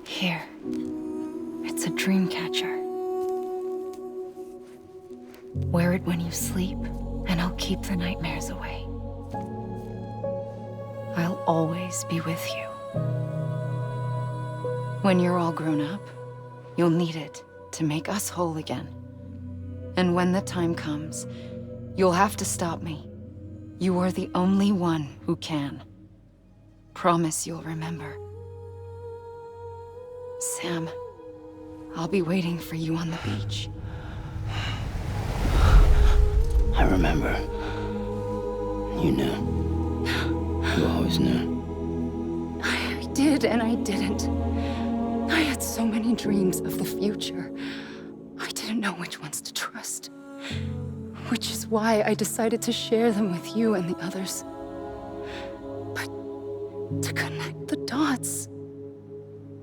Here. It's a dream catcher. Wear it when you sleep, and I'll keep the nightmares away. I'll always be with you. When you're all grown up, you'll need it to make us whole again. And when the time comes, you'll have to stop me. You are the only one who can. Promise you'll remember. Sam, I'll be waiting for you on the beach. I remember. You knew. You always knew. I did and I didn't. I had so many dreams of the future. I didn't know which ones to trust. Which is why I decided to share them with you and the others. But to connect the dots,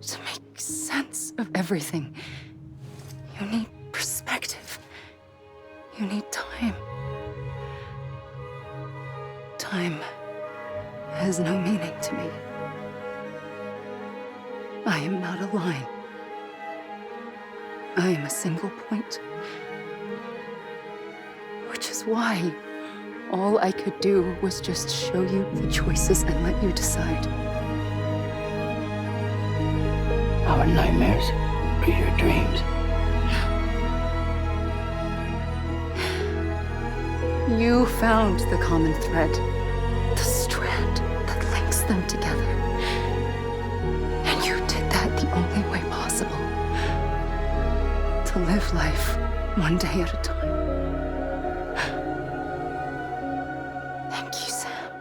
to make sense of everything, you need perspective. You need time. Time has no meaning to me. I am not a line. I am a single point. Which is why all I could do was just show you the choices and let you decide. Our nightmares are your dreams. You found the common thread, the strand that links them together. And you did that the only way possible. To live life one day at a time. Thank you, Sam.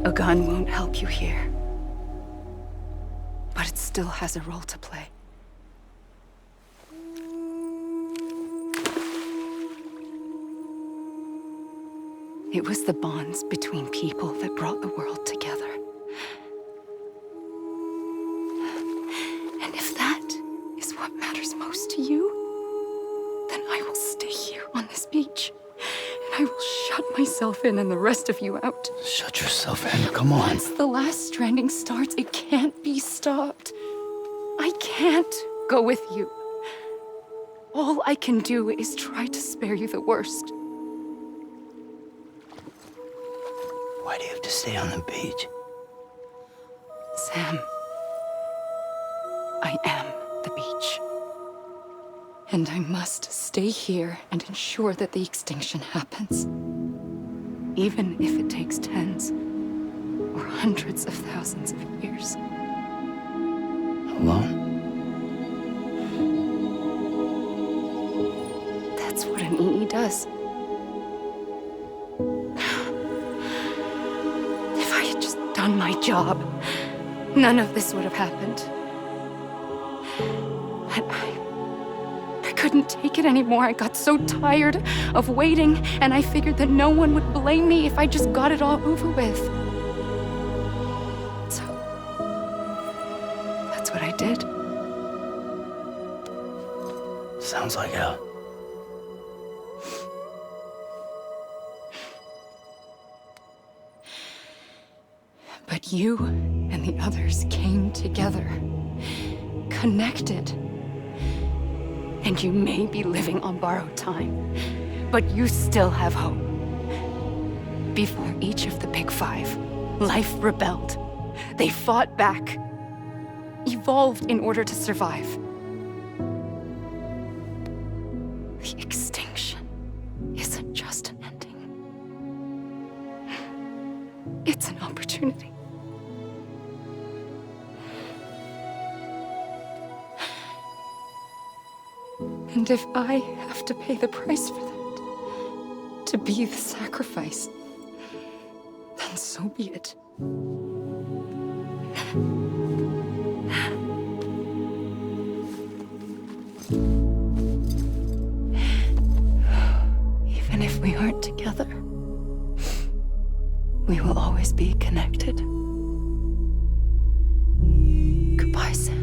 A gun won't help you here. But it still has a role to play. It was the bonds between people that brought the world together. And if that is what matters most to you, then I will stay here on this beach. And I will shut myself in and the rest of you out. Shut yourself in, come on. Once the last stranding starts, it can't be stopped. I can't go with you. All I can do is try to spare you the worst. Why do you have to stay on the beach? Sam, I am the beach. And I must stay here and ensure that the extinction happens. Even if it takes tens or hundreds of thousands of years. Alone? That's what an EE does. If I had just done my job, none of this would have happened. But I couldn't take it anymore. I got so tired of waiting, and I figured that no one would blame me if I just got it all over with. So, that's what I did. Sounds like hell. But you and the others came together, connected. And you may be living on borrowed time, but you still have hope. Before each of the Big Five, life rebelled. They fought back, evolved in order to survive. The extinction isn't just an ending. It's an opportunity. And if I have to pay the price for that, to be the sacrifice, then so be it. Even if we aren't together, We will always be connected. Goodbye, Sam.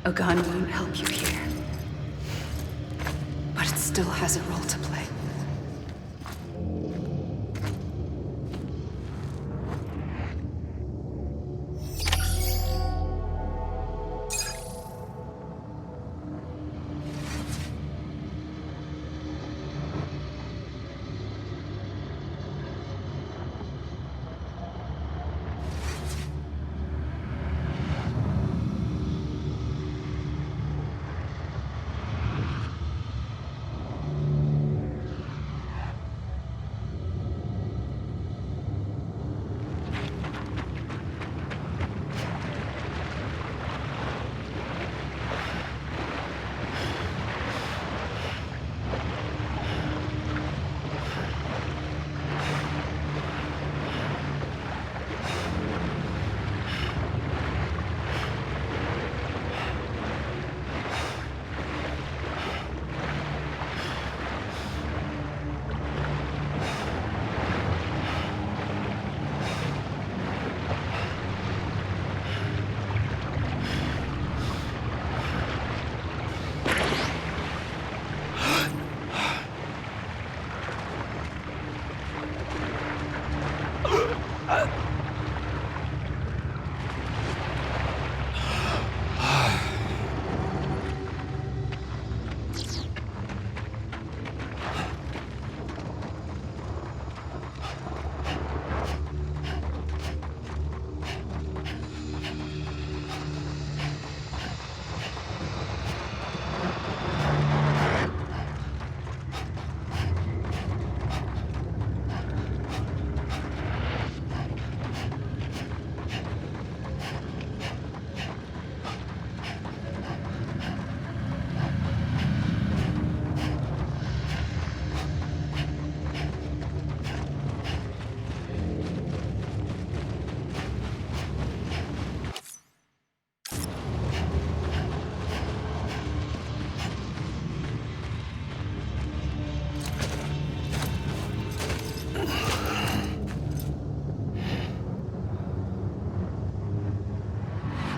A gun won't help you here. But it still has a role to play.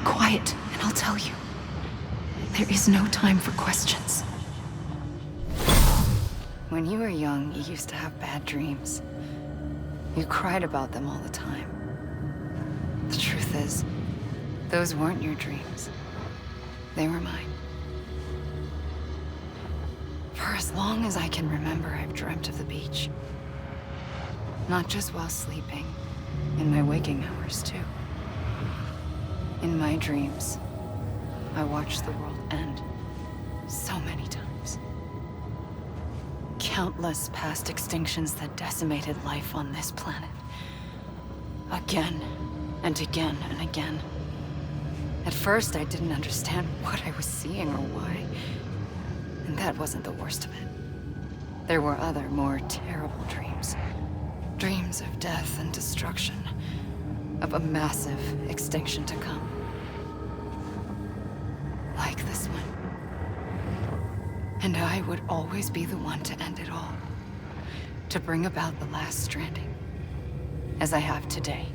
Quiet, and I'll tell you. There is no time for questions. When you were young, you used to have bad dreams. You cried about them all the time. The truth is, those weren't your dreams. They were mine. For as long as I can remember, I've dreamt of the beach. Not just while sleeping, in my waking hours too. In my dreams, I watched the world end so many times. Countless past extinctions that decimated life on this planet. Again and again and again. At first, I didn't understand what I was seeing or why. And that wasn't the worst of it. There were other, more terrible dreams. Dreams of death and destruction. Of a massive extinction to come. Like this one. And I would always be the one to end it all. To bring about the last stranding. As I have today.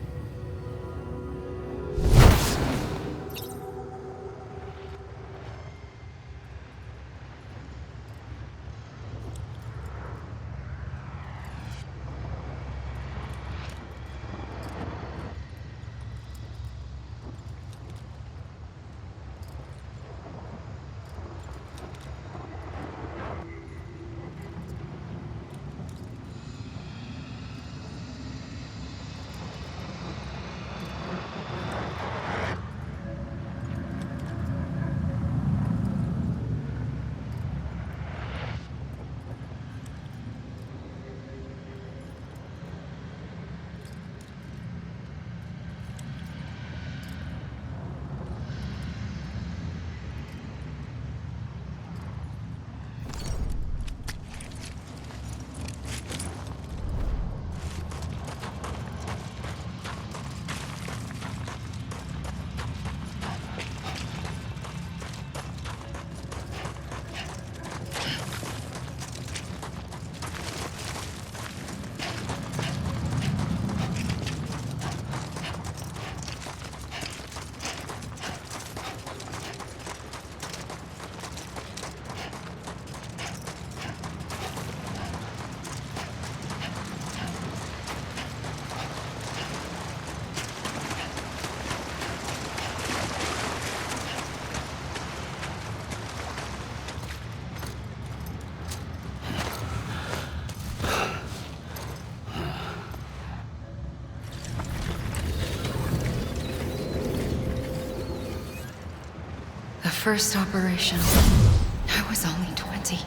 The first operation, I was only 20.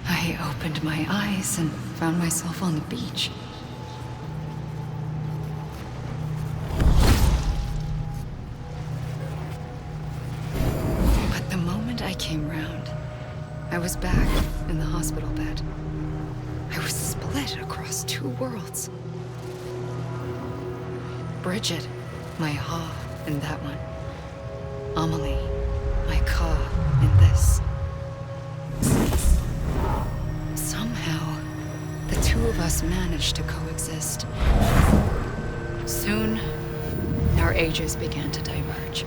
I opened my eyes and found myself on the beach. But the moment I came round, I was back in the hospital bed. I was split across two worlds. Bridget, my Ha in that one. Amelie, my Ka in this. Somehow, the two of us managed to coexist. Soon, our ages began to diverge.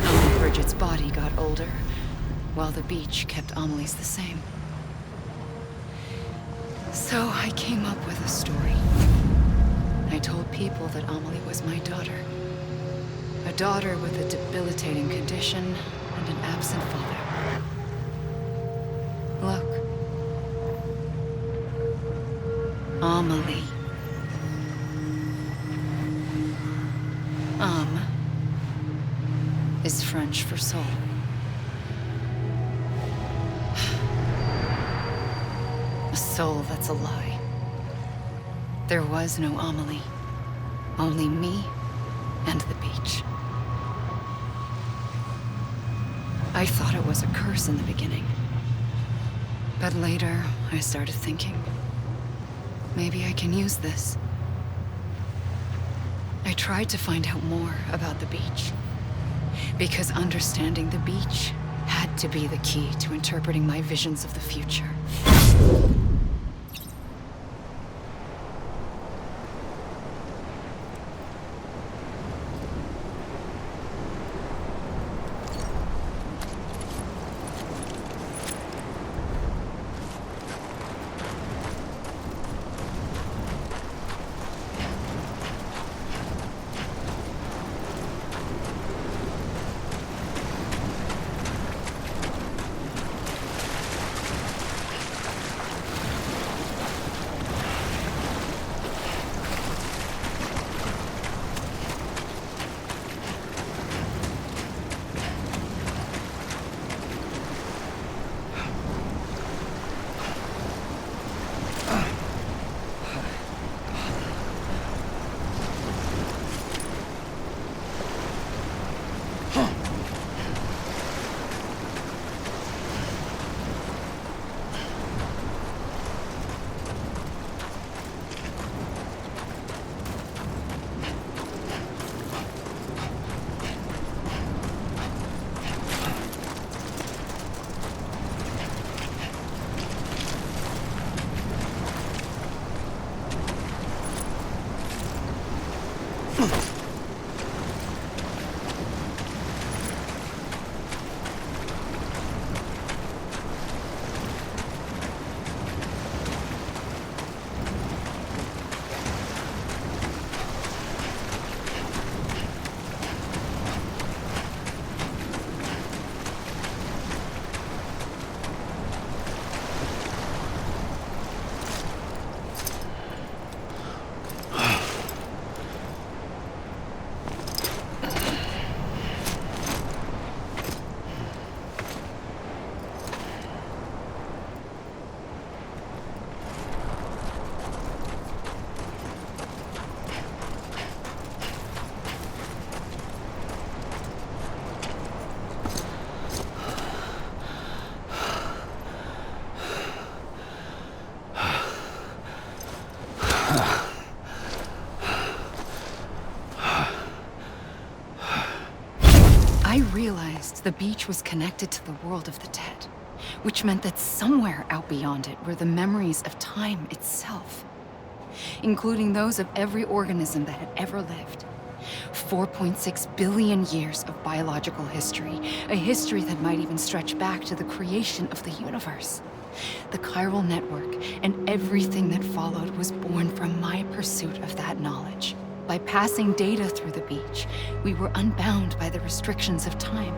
Only Bridget's body got older, while the beach kept Amelie's the same. So I came up with a story. I told people that Amelie was my daughter. A daughter with a debilitating condition and an absent father. Look. Amelie. Is French for soul. A soul that's a lie. There was no Amelie. Only me and the beach. I thought it was a curse in the beginning. But later, I started thinking, maybe I can use this. I tried to find out more about the beach. Because understanding the beach had to be the key to interpreting my visions of the future. I realized the beach was connected to the world of the dead, which meant that somewhere out beyond it were the memories of time itself, including those of every organism that had ever lived. 4.6 billion years of biological history, a history that might even stretch back to the creation of the universe. The chiral network and everything that followed was born from my pursuit of that knowledge. By passing data through the beach, we were unbound by the restrictions of time.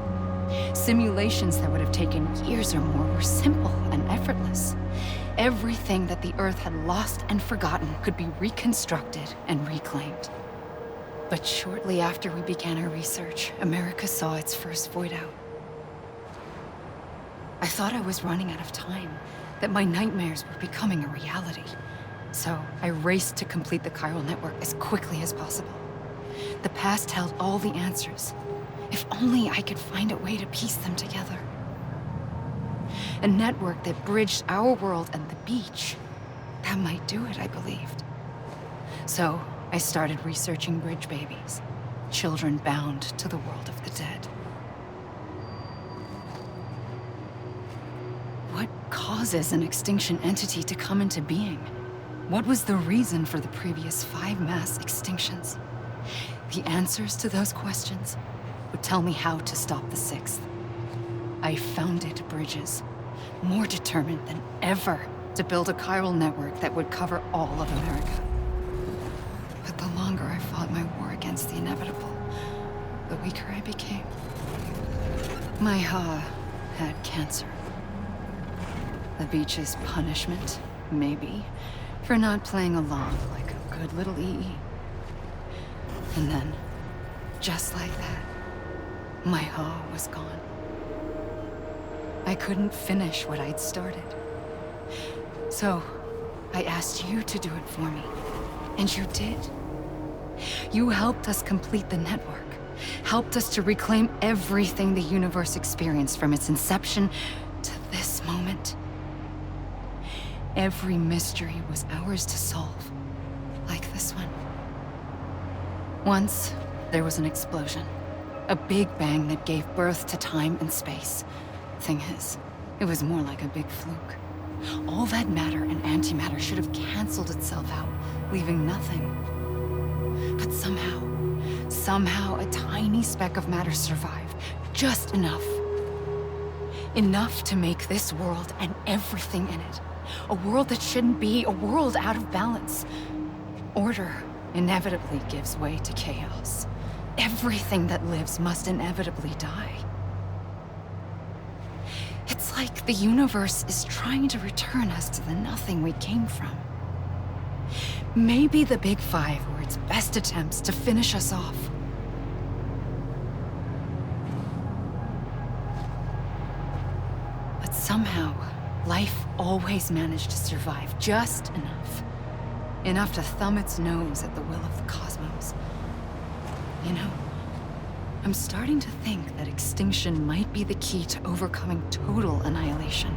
Simulations that would have taken years or more were simple and effortless. Everything that the Earth had lost and forgotten could be reconstructed and reclaimed. But shortly after we began our research, America saw its first void out. I thought I was running out of time, that my nightmares were becoming a reality. So I raced to complete the chiral network as quickly as possible. The past held all the answers. If only I could find a way to piece them together. A network that bridged our world and the beach. That might do it, I believed. So I started researching bridge babies, children bound to the world of the dead. What causes an extinction entity to come into being? What was the reason for the previous 5 mass extinctions? The answers to those questions would tell me how to stop the 6th. I founded bridges, more determined than ever to build a chiral network that would cover all of America. But the longer I fought my war against the inevitable, the weaker I became. My Ha had cancer. The beach's punishment, maybe, for not playing along like a good little EE. And then, just like that, my Ha was gone. I couldn't finish what I'd started. So, I asked you to do it for me. And you did. You helped us complete the network. Helped us to reclaim everything the universe experienced from its inception to this moment. Every mystery was ours to solve. Like this one. Once, there was an explosion. A big bang that gave birth to time and space. Thing is, it was more like a big fluke. All that matter and antimatter should have canceled itself out, leaving nothing. But somehow a tiny speck of matter survived. Just enough. Enough to make this world and everything in it. A world that shouldn't be, a world out of balance. Order inevitably gives way to chaos. Everything that lives must inevitably die. It's like the universe is trying to return us to the nothing we came from. Maybe the Big Five were its best attempts to finish us off. But somehow, life always managed to survive just enough. Enough to thumb its nose at the will of the cosmos. You know, I'm starting to think that extinction might be the key to overcoming total annihilation.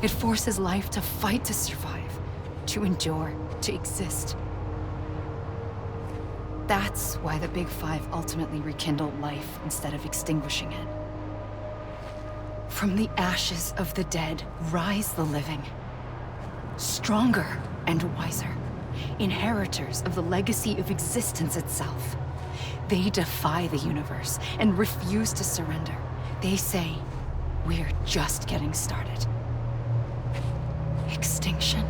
It forces life to fight to survive, to endure, to exist. That's why the Big Five ultimately rekindled life instead of extinguishing it. From the ashes of the dead rise the living. Stronger and wiser. Inheritors of the legacy of existence itself. They defy the universe and refuse to surrender. They say, we're just getting started. Extinction.